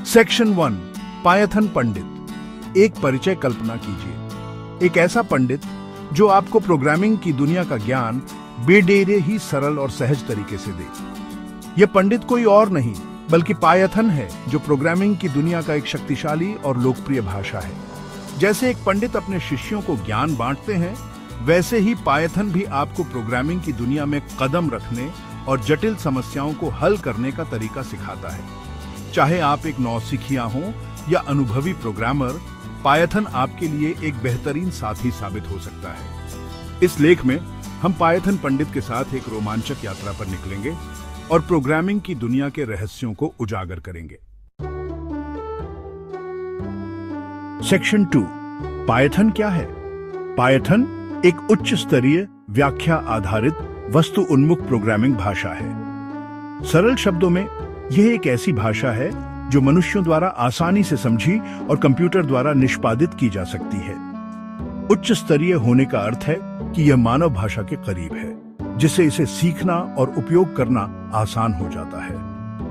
Section 1, Python पंडित। एक परिचय कल्पना कीजिए। एक ऐसा पंडित जो आपको प्रोग्रामिंग की दुनिया का ज्ञान बेडेरे ही सरल और सहज तरीके से दे। यह पंडित कोई और नहीं बल्कि पायथन है, जो प्रोग्रामिंग की दुनिया का एक शक्तिशाली और लोकप्रिय भाषा है। जैसे एक पंडित अपने शिष्यों को ज्ञान बांटते हैं, वैसे ही पायथन भी आपको प्रोग्रामिंग की दुनिया में कदम रखने और जटिल समस्याओं को हल करने का तरीका सिखाता है। चाहे आप एक नौसिखिया हो या अनुभवी प्रोग्रामर, पायथन आपके लिए एक बेहतरीन साथी साबित हो सकता है। इस लेख में हम पायथन पंडित के साथ एक रोमांचक यात्रा पर निकलेंगे और प्रोग्रामिंग की दुनिया के रहस्यों को उजागर करेंगे। सेक्शन 2, पायथन क्या है? पायथन एक उच्च स्तरीय व्याख्या आधारित वस्तु उन्मुख प्रोग्रामिंग भाषा है। सरल शब्दों में यह एक ऐसी भाषा है जो मनुष्यों द्वारा आसानी से समझी और कंप्यूटर द्वारा निष्पादित की जा सकती है। उच्च स्तरीय होने का अर्थ है कि यह मानव भाषा के करीब है, जिससे इसे सीखना और उपयोग करना आसान हो जाता है।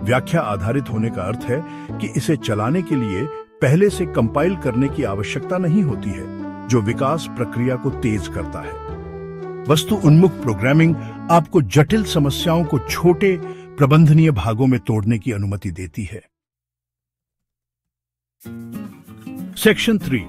व्याख्या आधारित होने का अर्थ है कि इसे चलाने के लिए पहले से कंपाइल करने की आवश्यकता नहीं होती है, जो विकास प्रक्रिया को तेज करता है। वस्तु उन्मुख प्रोग्रामिंग आपको जटिल समस्याओं को छोटे प्रबंधनीय भागों में तोड़ने की अनुमति देती है। सेक्शन 3,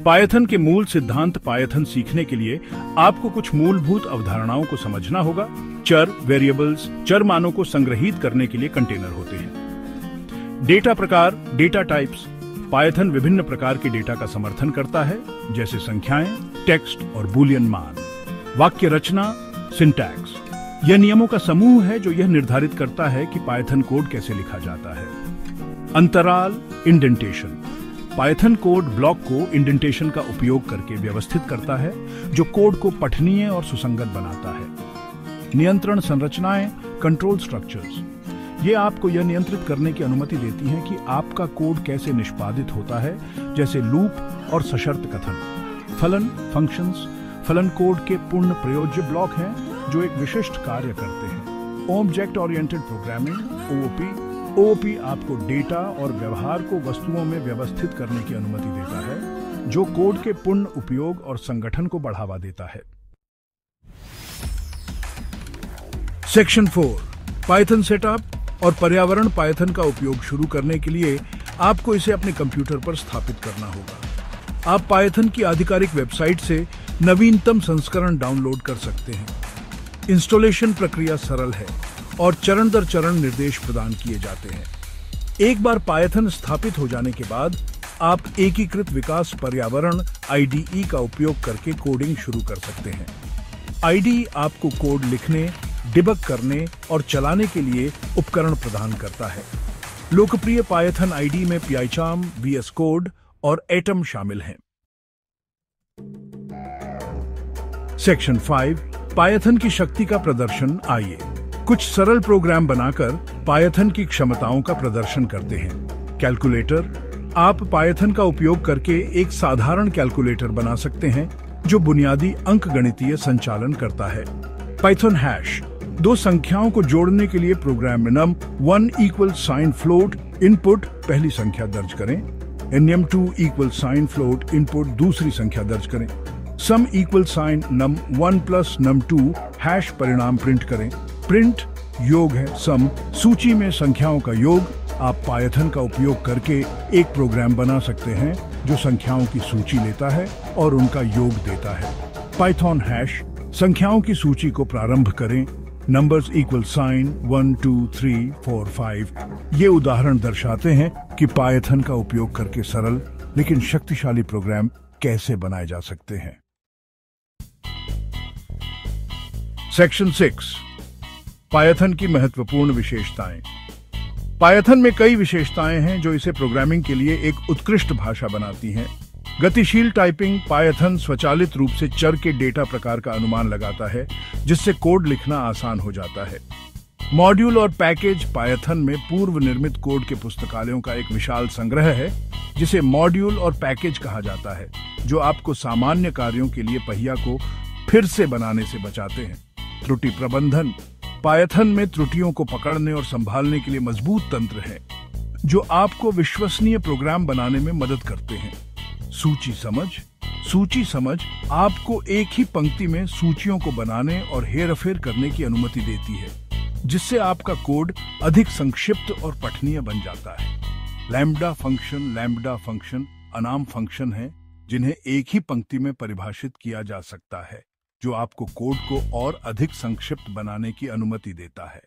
पायथन के मूल सिद्धांत। पायथन सीखने के लिए आपको कुछ मूलभूत अवधारणाओं को समझना होगा। चर, वेरिएबल्स, चर मानों को संग्रहित करने के लिए कंटेनर होते हैं। डेटा प्रकार, डेटा टाइप्स। पायथन विभिन्न प्रकार के डेटा का समर्थन करता है, जैसे संख्याएं, टेक्स्ट और बूलियन मान। वाक्य रचना, सिंटैक्स। यह नियमों का समूह है जो यह निर्धारित करता है कि पायथन कोड कैसे लिखा जाता है। अंतराल, इंडेंटेशन। पायथन कोड ब्लॉक को इंडेंटेशन का उपयोग करके व्यवस्थित करता है, जो कोड को पठनीय और सुसंगत बनाता है। नियंत्रण संरचनाएं, कंट्रोल स्ट्रक्चर्स। ये आपको यह नियंत्रित करने की अनुमति देती हैं कि आपका कोड कैसे निष्पादित होता है, जैसे लूप और सशर्त कथन। फलन, फंक्शंस। फलन कोड के पूर्ण प्रयोज्य ब्लॉक हैं जो एक विशिष्ट कार्य करते हैं। Object oriented programming, OOP. OOP आपको डेटा और व्यवहार को वस्तुओं में व्यवस्थित करने की अनुमति देता है, जो कोड के पूर्ण उपयोग और संगठन को बढ़ावा देता है। सेक्शन 4, पायथन सेटअप और पर्यावरण। पायथन का उपयोग शुरू करने के लिए आपको इसे अपने कंप्यूटर पर स्थापित करना होगा। आप पायथन की आधिकारिक वेबसाइट से नवीनतम संस्करण डाउनलोड कर सकते हैं। इंस्टॉलेशन प्रक्रिया सरल है और चरण दर चरण निर्देश प्रदान किए जाते हैं। एक बार पायथन स्थापित हो जाने के बाद आप एकीकृत विकास पर्यावरण आईडीई का उपयोग करके कोडिंग शुरू कर सकते हैं। आईडीई आपको कोड लिखने, डिबग करने और चलाने के लिए उपकरण प्रदान करता है। लोकप्रिय पायथन आईडीई में PyCharm, VS Code और एटम शामिल हैं। सेक्शन 5, पायथन की शक्ति का प्रदर्शन। आइए कुछ सरल प्रोग्राम बनाकर पायथन की क्षमताओं का प्रदर्शन करते हैं। कैलकुलेटर। आप पायथन का उपयोग करके एक साधारण कैलकुलेटर बना सकते हैं जो बुनियादी अंकगणितीय संचालन करता है। Python hash. दो संख्याओं को जोड़ने के लिए प्रोग्राम में num1 = sin float इनपुट पहली संख्या दर्ज करें, num2 = sin float इनपुट दूसरी संख्या दर्ज करें, sum = sin num1 + num2 hash परिणाम प्रिंट करें। प्रिंट योग है सम, सूची में संख्याओं का योग। आप पायथन का उपयोग करके एक प्रोग्राम बना सकते हैं जो संख्याओं की सूची लेता है और उनका योग देता है। Python hash. संख्याओं की सूची को प्रारंभ करें, नंबर्स = sin 1 2 3 4 5। ये उदाहरण दर्शाते हैं कि पायथन का उपयोग करके सरल लेकिन शक्तिशाली प्रोग्राम कैसे बनाए जा सकते हैं। सेक्शन 6, पायथन की महत्वपूर्ण विशेषताएं। पायथन में कई विशेषताएं हैं जो इसे प्रोग्रामिंग के लिए एक उत्कृष्ट भाषा बनाती हैं। गतिशील टाइपिंग। पायथन स्वचालित रूप से चर के डेटा प्रकार का अनुमान लगाता है, जिससे कोड लिखना आसान हो जाता है। मॉड्यूल और पैकेज। पायथन में पूर्व निर्मित कोड के पुस्तकालयों का एक विशाल संग्रह है, जिसे मॉड्यूल और पैकेज कहा जाता है, जो आपको सामान्य कार्यों के लिए पहिया को फिर से बनाने से बचाते हैं। त्रुटि प्रबंधन। पायथन में त्रुटियों को पकड़ने और संभालने के लिए मजबूत तंत्र है। जो आपको विश्वसनीय प्रोग्राम बनाने में मदद करते हैं। सूची समझ आपको एक ही पंक्ति में सूचियों को बनाने और हेरफेर करने की अनुमति देती है, जिससे आपका कोड अधिक संक्षिप्त और पठनीय बन जाता है। लैम्ब्डा फंक्शन अनाम फंक्शन है जिन्हें एक ही पंक्ति में परिभाषित किया जा सकता है, जो आपको कोड को और अधिक संक्षिप्त बनाने की अनुमति देता है।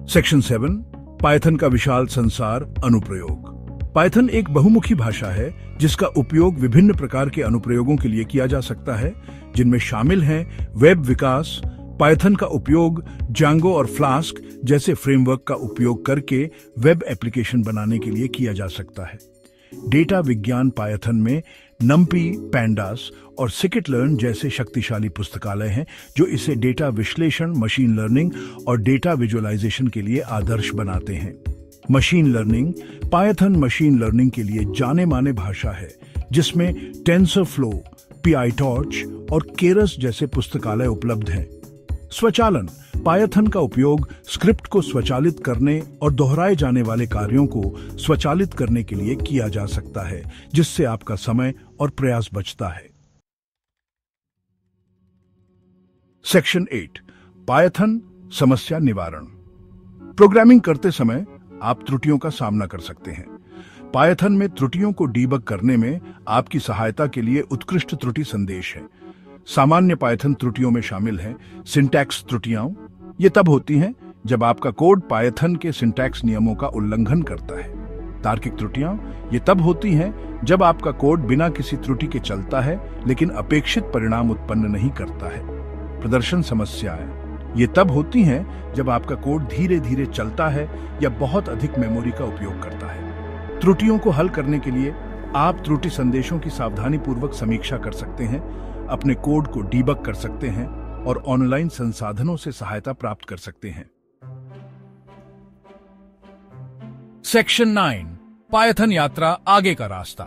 सेक्शन 7 पाइथन का विशाल संसार अनुप्रयोग। पाइथन एक बहुमुखी भाषा है जिसका उपयोग विभिन्न प्रकार के अनुप्रयोगों के लिए किया जा सकता है, जिनमें शामिल हैं वेब विकास। पाइथन का उपयोग जांगो और फ्लास्क जैसे फ्रेमवर्क का उपयोग करके वेब एप्लीकेशन बनाने के लिए किया जा सकता है। डेटा विज्ञान पाइथन में नम्पी, पैंडास और स्किट-लर्न जैसे शक्तिशाली पुस्तकालय हैं, जो इसे डेटा विश्लेषण, मशीन लर्निंग और डेटा विजुअलाइजेशन के लिए आदर्श बनाते हैं। Machine learning. Python machine learning के लिए जाने माने भाषा है, जिसमें टेंसरफ्लो, PyTorch और केरस जैसे पुस्तकालय उपलब्ध हैं। स्वचालन। पाइथन का उपयोग स्क्रिप्ट को स्वचालित करने और दोहराए जाने वाले कार्यों को स्वचालित करने के लिए किया जा सकता है, जिससे आपका समय और प्रयास बचता है। सेक्शन 8 पाइथन समस्या निवारण। प्रोग्रामिंग करते समय आप त्रुटियों का सामना कर सकते हैं। पाइथन में त्रुटियों को डीबग करने में आपकी सहायता के लिए उत्कृष्ट त्रुटि संदेश है। सामान्य पाइथन त्रुटियों में शामिल हैं सिंटैक्स त्रुटियां। ये तब होती हैं जब आपका कोड पाइथन के सिंटैक्स नियमों का उल्लंघन करता है। तार्किक त्रुटियां। ये तब होती हैं जब आपका कोड बिना किसी त्रुटि के चलता है लेकिन अपेक्षित परिणाम उत्पन्न नहीं करता है। प्रदर्शन समस्याएं। ये तब होती हैं जब आपका कोड धीरे धीरे चलता है या बहुत अधिक मेमोरी का उपयोग करता है। त्रुटियों को हल करने के लिए आप त्रुटि संदेशों की सावधानीपूर्वक समीक्षा कर सकते हैं, अपने कोड को डीबग कर सकते हैं और ऑनलाइन संसाधनों से सहायता प्राप्त कर सकते हैं। सेक्शन 9 पाइथन यात्रा आगे का रास्ता।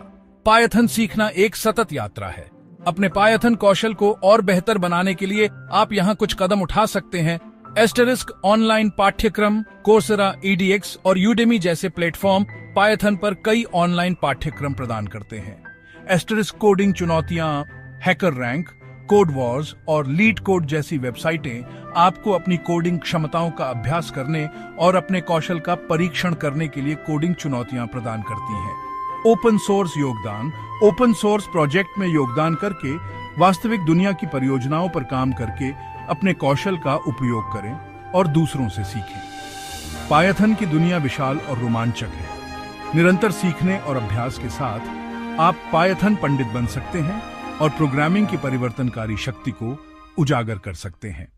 पाइथन सीखना एक सतत यात्रा है। अपने पाइथन कौशल को और बेहतर बनाने के लिए आप यहाँ कुछ कदम उठा सकते हैं। एस्टेरिस्क ऑनलाइन पाठ्यक्रम, कोर्सेरा, EDX और यूडेमी जैसे प्लेटफॉर्म पाइथन पर कई ऑनलाइन पाठ्यक्रम प्रदान करते हैं। एस्टेरिस्क कोडिंग चुनौतियां, हैकर रैंक, कोड वॉर्स और लीड कोड जैसी वेबसाइटें आपको अपनी कोडिंग क्षमताओं का अभ्यास करने और अपने कौशल का परीक्षण करने के लिए कोडिंग चुनौतियां प्रदान करती हैं। ओपन सोर्स योगदान। ओपन सोर्स प्रोजेक्ट में योगदान करके वास्तविक दुनिया की परियोजनाओं पर काम करके अपने कौशल का उपयोग करें और दूसरों से सीखें। पाइथन की दुनिया विशाल और रोमांचक है। निरंतर सीखने और अभ्यास के साथ आप पाइथन पंडित बन सकते हैं और प्रोग्रामिंग की परिवर्तनकारी शक्ति को उजागर कर सकते हैं।